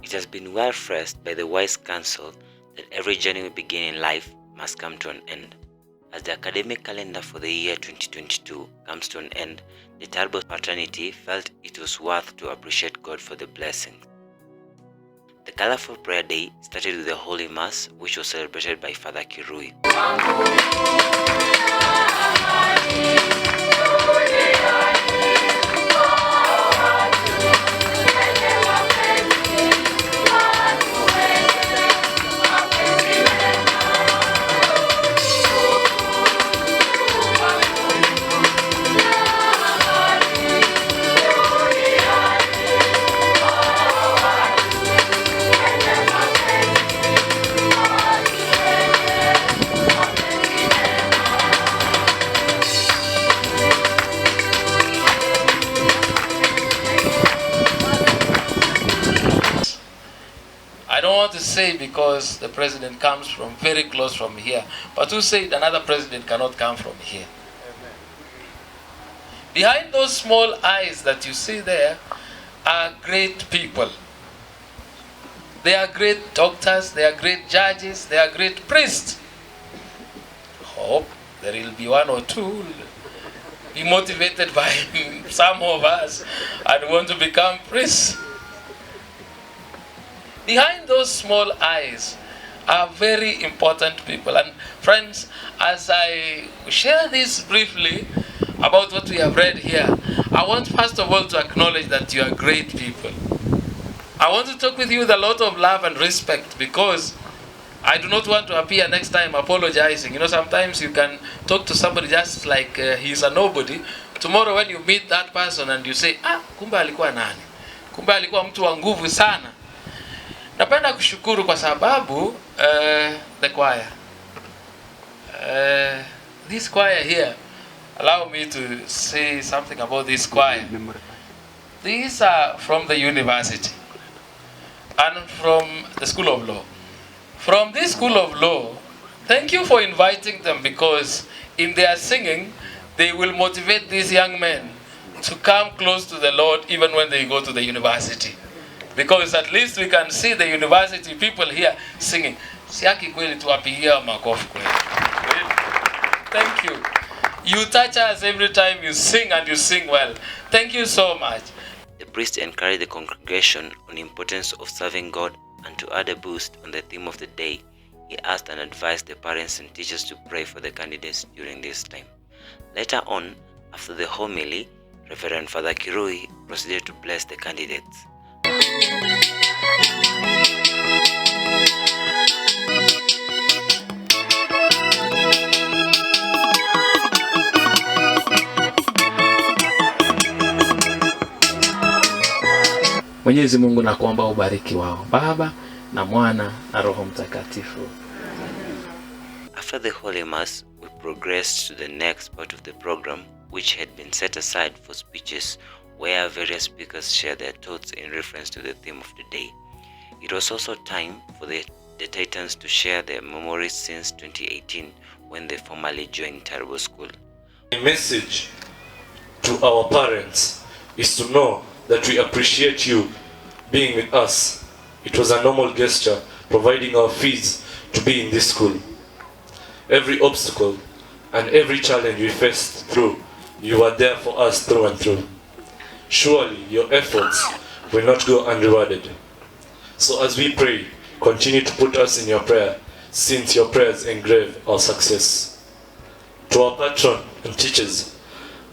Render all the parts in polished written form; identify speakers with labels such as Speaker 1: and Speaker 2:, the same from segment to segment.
Speaker 1: It has been well phrased by the wise counsel that every journey we begin in life must come to an end. As the academic calendar for the year 2022 comes to an end, the Turbo fraternity felt it was worth to appreciate God for the blessings. The colorful prayer day started with the Holy Mass, which was celebrated by Father Kirui.
Speaker 2: I don't want to say because the president comes from very close from here, but who said another president cannot come from here? Amen. Behind those small eyes that you see there are great people. They are great doctors, they are great judges, they are great priests. Hope there will be one or two be motivated by some of us and want to become priests. Behind those small eyes are very important people. And friends, as I share this briefly about what we have read here, I want first of all to acknowledge that you are great people. I want to talk with you with a lot of love and respect because I do not want to appear next time apologizing. You know, sometimes you can talk to somebody just like he's a nobody. Tomorrow when you meet that person and you say, kumbe alikuwa nani? Kumbe alikuwa mtu wa nguvu sana. Napenda kushukuru kwa sababu the choir. This choir here, allow me to say something about this choir. These are from the university and from the School of Law. From this School of Law, thank you for inviting them because in their singing, they will motivate these young men to come close to the Lord even when they go to the university. Because at least we can see the university people here singing. Siaki kweli tuwapigia makofi kweli. Thank you. You touch us every time you sing and you sing well. Thank you so much.
Speaker 1: The priest encouraged the congregation on the importance of serving God, and to add a boost on the theme of the day, he asked and advised the parents and teachers to pray for the candidates during this time. Later on, after the homily, Reverend Father Kirui proceeded to bless the candidates.
Speaker 2: Mwenyezi Mungu nakuomba ubariki wao, Baba na Mwana na Roho Mtakatifu.
Speaker 1: After the Holy Mass, we progressed to the next part of the program, which had been set aside for speeches where various speakers shared their thoughts in reference to the theme of the day. It was also time for the Titans to share their memories since 2018 when they formally joined Turbo School.
Speaker 3: The message to our parents is to know that we appreciate you being with us. It was a normal gesture, providing our fees to be in this school. Every obstacle and every challenge we faced through, you were there for us through and through. Surely your efforts will not go unrewarded. So as we pray, continue to put us in your prayer, since your prayers engrave our success. To our patron and teachers,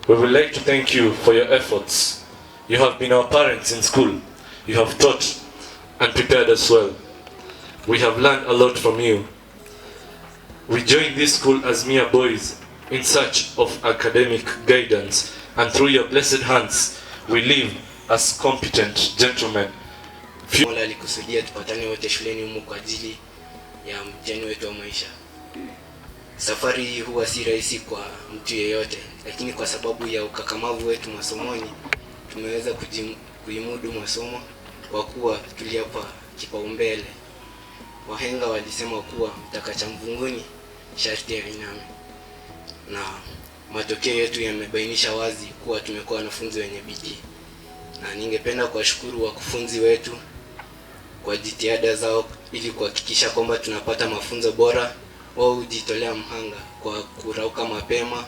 Speaker 3: we would like to thank you for your efforts. You have been our parents in school. You have taught and prepared us well. We have learned a lot from you. We joined this school as mere boys in search of academic guidance, and through your blessed hands, we live as competent gentlemen.
Speaker 4: Mola alikusudia tupatane wote shuleni humu kwa ajili ya mtihani wetu wa maisha. Safari hii huwa si rahisi kwa mtu yeyote, lakini kwa sababu ya ukakamavu wetu masomoni, tumeweza kuimudu masomo kwa kuwa tuliapa kipaumbele. Wahenga walisema kuwa mtakacha mvunguni sharti ainame. Na matokeo yetu yamebainisha wazi kuwa tumekuwa wanafunzi wenye bidii. Na ningependa kuwashukuru wakufunzi wetu kwa jitihada zao ili kuhakikisha kwamba tunapata mafunzo bora. Wao hujitolea mhanga kwa kurauka mapema,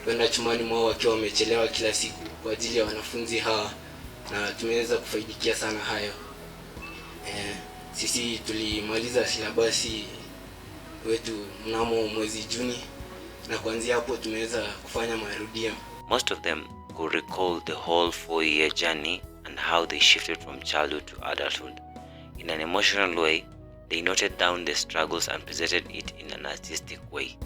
Speaker 4: kwenda chumbani mwao wakiwa wamechelewa kila siku kwa ajili ya wanafunzi hawa, na tumeweza kufaidikia sana hayo. Sisi tulimaliza silabasi wetu mnamo mwezi Juni, na kuanzia hapo tumeweza kufanya marudio.
Speaker 1: Most of them could recall the whole 4-year journey and how they shifted from childhood to adulthood. In an emotional way, they noted down the struggles and presented it in an artistic way.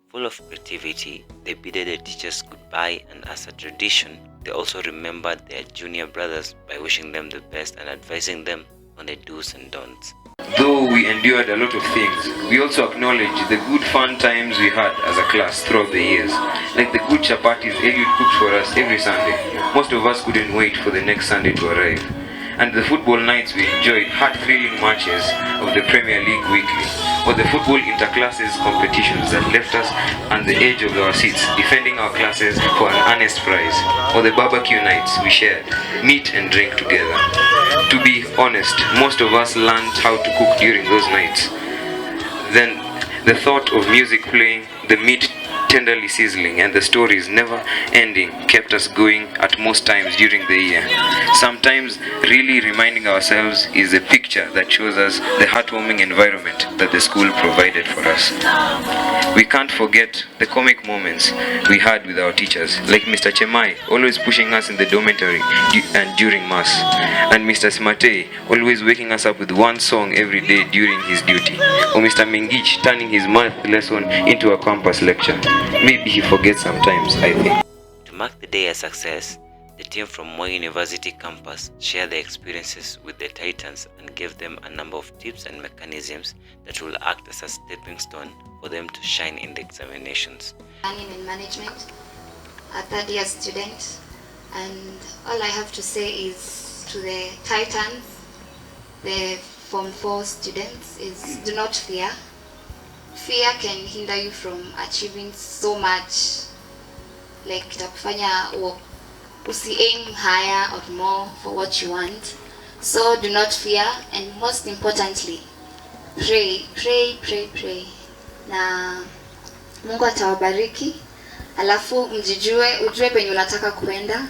Speaker 1: Full of creativity, they bidded the teachers goodbye, and as a tradition, they also remembered their junior brothers by wishing them the best and advising them on the do's and don'ts.
Speaker 5: Though we endured a lot of things, we also acknowledge the good fun times we had as a class throughout the years. Like the good chapatis Eliud cooked for us every Sunday. Most of us couldn't wait for the next Sunday to arrive. And the football nights we enjoyed heart-thrilling matches of the Premier League weekly, or the football interclasses competitions that left us on the edge of our seats, defending our classes for an earnest prize, or the barbecue nights we shared, meat and drink together. To be honest, most of us learned how to cook during those nights. Then the thought of music playing, the meat tenderly sizzling, and the stories never ending kept us going at most times during the year. Sometimes really reminding ourselves is a picture that shows us the heartwarming environment that the school provided for us. We can't forget the comic moments we had with our teachers, like Mr. Chemai always pushing us in the dormitory and during mass, and Mr. Smate always waking us up with one song every day during his duty, or Mr. Mengich turning his math lesson into a campus lecture. Maybe he forgets sometimes, I think.
Speaker 1: To mark the day a success, the team from 𝐌 University campus shared their experiences with the Titans and gave them a number of tips and mechanisms that will act as a stepping stone for them to shine in the examinations.
Speaker 6: Planning and management, a third-year student, and all I have to say is to the Titans, the Form 4 students, is do not fear. Fear can hinder you from achieving so much, like itakufanya aim higher or more for what you want. So do not fear, and most importantly, pray, pray, pray, pray. Na Mungu atawabariki, alafu ujue penye unataka kuenda.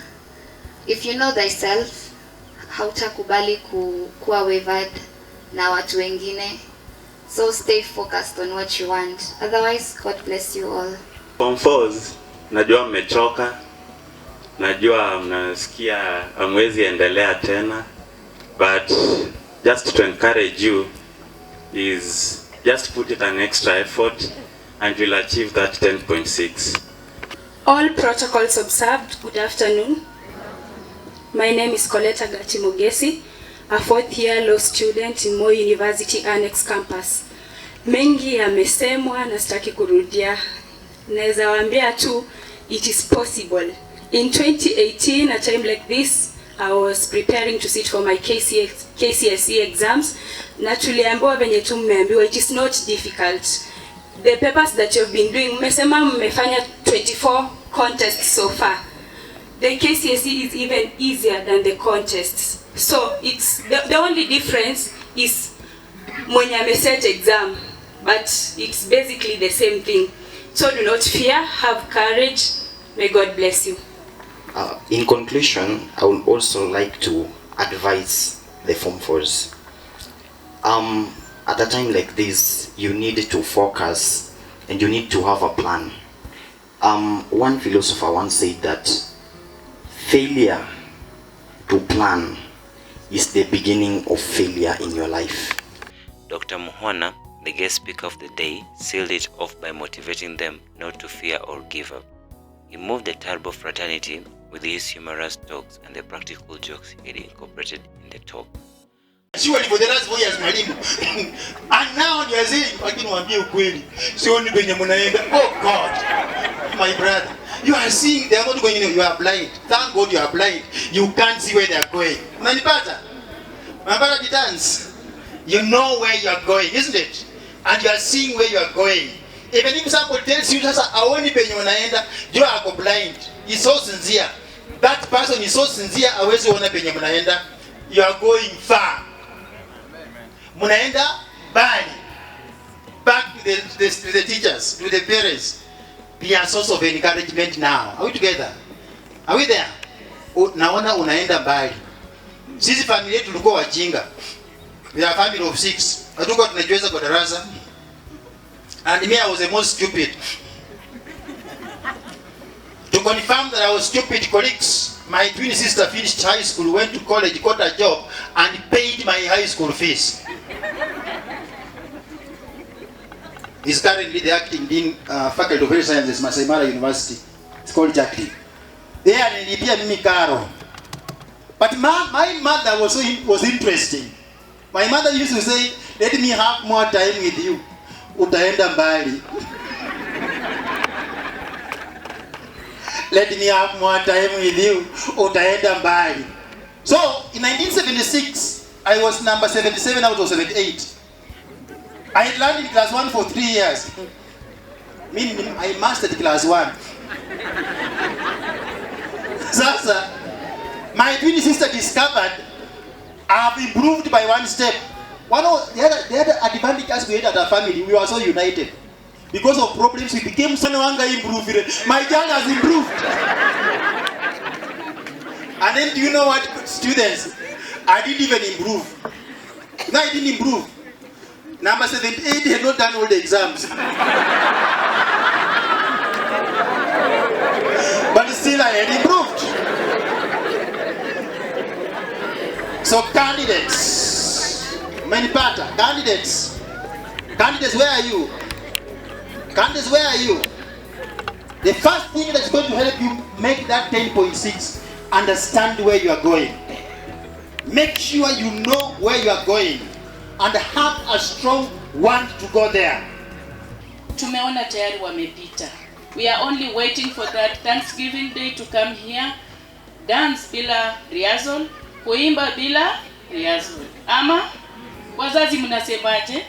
Speaker 6: If you know thyself, hautakubali kuwa wavered na watu wengine. So stay focused on what you want. Otherwise, God bless you all.
Speaker 7: Form 4s, najua mmechoka, najua mnasikia hamwezi endelea tena, but just to encourage you is just put it an extra effort and you'll achieve that 10.6.
Speaker 8: All protocols observed, good afternoon. My name is 𝐍𝐓𝐔𝐿 Mogesi, a 4th-year law student in 𝐌 University Annex Campus. Mengi yamesemwa na sitaki kurudia. Naweza waambia tu, it is possible. In 2018, a time like this, I was preparing to sit for my �KCSE exams. Na tuliambiwa venye tu mmeambiwa, it is not difficult. The papers that you've been doing, mmesema mmefanya 24 contests so far. The �KCSE is even easier than the contests. So it's the only difference is mwenye ameset exam, but it's basically the same thing. So do not fear, have courage. May God bless you.
Speaker 9: In conclusion, I would also like to advise the Form 4s. At a time like this, you need to focus and you need to have a plan. One philosopher once said that failure to plan is the beginning of failure in your life.
Speaker 1: Dr. Muhwana, the guest speaker of the day, sealed it off by motivating them not to fear or give up. He moved the turbo fraternity with his humorous talks and the practical jokes he had incorporated in the talk.
Speaker 10: Surely for the last 4 years mwalimu. And now you are saying, lakini waambie ukweli. Sioni penye mnaenda. Oh God. My brother, you are seeing they are not going anywhere. You are blind. Thank God you are blind. You can't see where they are going. Unanipata? Unapata dance. You know where you are going, isn't it? And you are seeing where you are going. Even if somebody tells you sasa aoni penye unaenda, you are blind. He's so sincere. That person is so sincere, hawezi ona penye mnaenda. You are going far. Munaenda mbali. Back to the teachers, to the parents. Be a source of encouragement now. Are we together? Are we there? Naona unaenda mbali. Sisi familia yetu tulikuwa wajinga. We are a family of 6. Hatukuwa tunajiweza kwa darasa. And me, I was the most stupid. To confirm that I was stupid, colleagues, my twin sister finished high school, went to college, got a job, and paid my high school fees. He's currently the acting dean, faculty of health sciences, Masai Mara University. It's called Jackie. There, nilipia mimi karo. But my mother was interesting. My mother used to say, "Let me have more time with you. Utaenda mbali." Let me have more time with you. Utaenda mbali. So, in 1976, I was number 77 out of 78. I had learned in class 1 for 3 years. Meaning, I mastered class 1. Sasa, my twin sister discovered I have improved by 1 step. One of the other advantages we had at our family, we were so united. Because of problems, we became so longer improved. My child has improved. And then, do you know what, students? I didn't even improve. No, I didn't improve. Number 78 had not done all the exams. But still, I had improved. So, candidates, Manipata, candidates, where are you? Candidates, where are you? The first thing that's going to help you make that 10.6, understand where you are going. Make sure you know where you are going and have a strong want to go there.
Speaker 11: Tumeona tayari wamepita. We are only waiting for that Thanksgiving Day to come here. Dance bila rehearsal, kuimba bila rehearsal. Ama wazazi mnasemaje?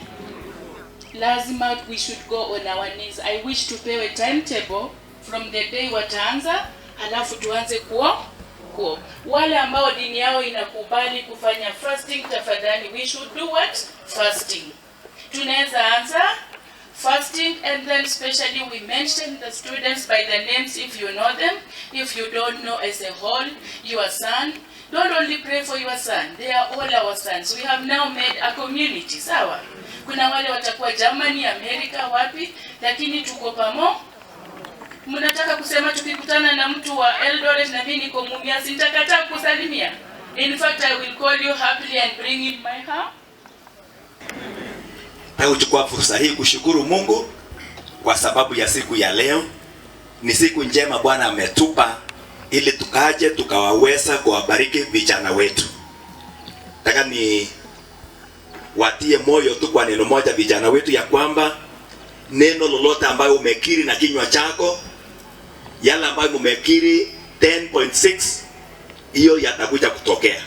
Speaker 11: Lazima we should go on our knees. I wish tupewe timetable from the day wataanza, halafu tuanze kuo. Wale ambao dini yao inakubali kufanya fasting, tafadhali, we should do what? Fasting. Tunaweza anza fasting, and then especially we mention the students by the names if you know them. If you don't know as a whole, your son, don't only pray for your son. They are all our sons. We have now made a community, sawa? Kuna wale watakuwa Germany, America, wapi, lakini tuko pamoja. Mnataka kusema tukikutana na mtu wa Eldoret na mimi niko Mumias, nitakataa kusalimia? In fact, I will call you happily and bring in my house.
Speaker 12: Nachukua fursa hii kushukuru Mungu kwa sababu ya siku ya leo. Ni siku njema Bwana ametupa ili tukaje tukawaweza kuwabariki vijana wetu. Nataka ni watie moyo tu kwa neno moja vijana wetu, ya kwamba neno lolote ambayo umekiri na kinywa chako, yale ambayo umekiri 10.6, hiyo yatakuja kutokea.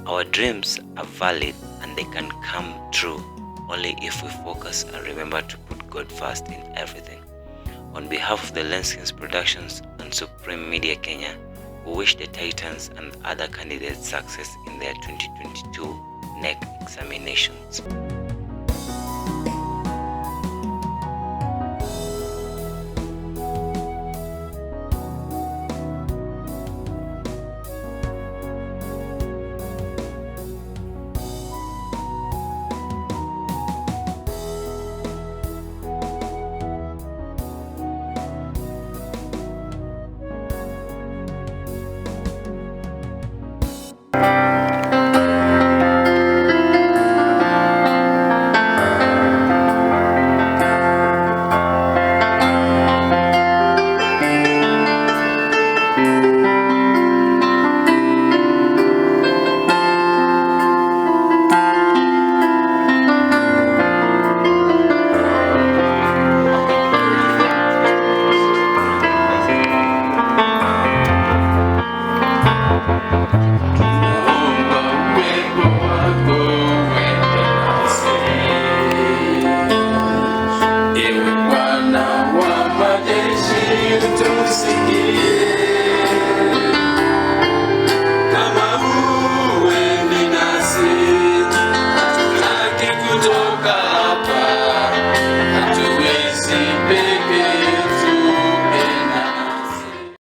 Speaker 1: Our dreams are valid and they can come true only if we focus and remember to put God first in everything. On behalf of the Lenskings Productions and Supreme Media Kenya, we wish the Titans and other candidates success in their 2022 NEC examinations.